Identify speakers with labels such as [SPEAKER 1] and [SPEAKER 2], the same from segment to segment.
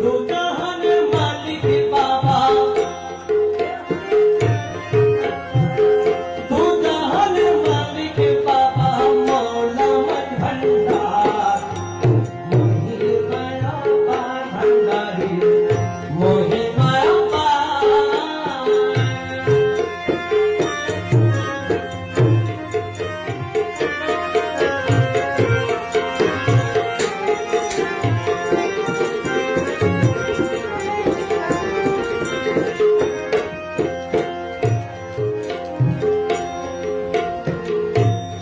[SPEAKER 1] दो जहान मालिक बाबा, दो जहान मालिक बाबा मौला मत भंडार, मोहि माया पार भंडारी, मोहि माया पार।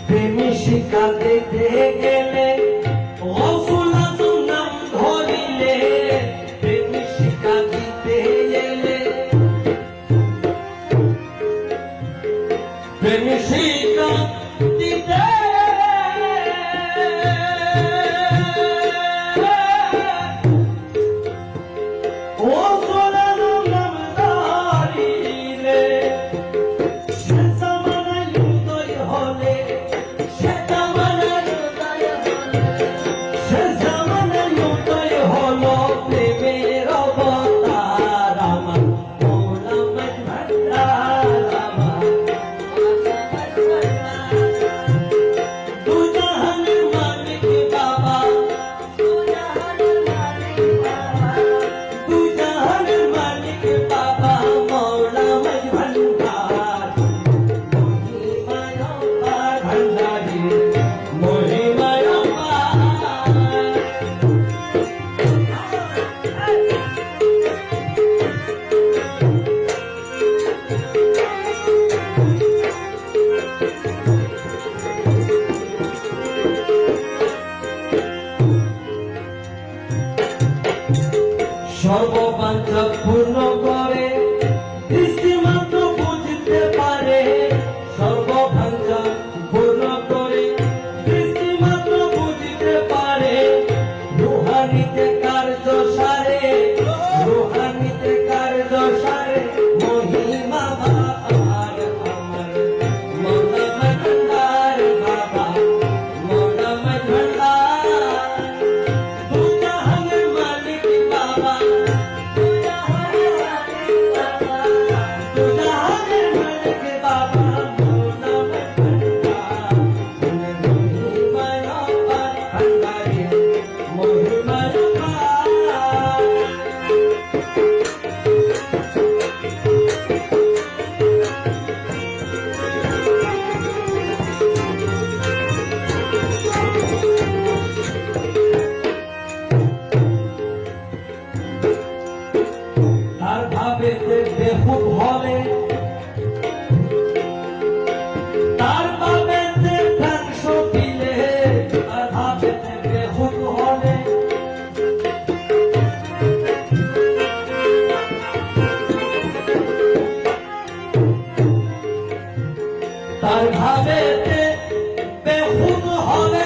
[SPEAKER 1] প্রেমী শিক্ষা দিতে গেলে গৌসুল আজম নাম ধরিলে, প্রেমী শিক্ষা দিতে গেলে, প্রেমী শিক্ষা দিতে গৌসুল আজম নাম ধরিলে, সে জামানায় উদয় হলে, সে জামানায় উদয় হলো প্রেমের অবতার আমার মৌলা মত ভান্ডার, আমার দু জাহানের মালিক বাবা, দু জাহানের মালিক বাবা মৌলা মত ভান্ডার, মোহি মায়া পার ভান্ডারি, মোহি মায়া পার। সর্ববাঞ্ছা পূর্ণ করে দৃষ্টিমাত্র বুঝতে পারে, সর্ববাঞ্ছা পূর্ণ করে দৃষ্টিমাত্র বুঝতে পারে, রুহানিতে কার্য সারে, রুহানিতে কার্য সারে, মহিমা আমার আমার মৌলা মত ভান্ডার বাবা, মৌলা মত ভান্ডার, দু জাহানের মালিক বাবা, দু জাহানের মালিক বাবা মৌলা মত ভান্ডার, মোহি মায়া পার ভান্ডারি, মোহি মায়া পার। তার ভাবেতে বেহুব হলে, তার ভাবেতে ধ্বংস দিলে, তার ভাবেতে বেহুব হলে, তার ভাবেতে বেহুব হলে,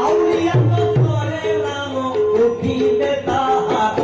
[SPEAKER 1] আউলিয়া তো করে নাম উঠিবে তাহার,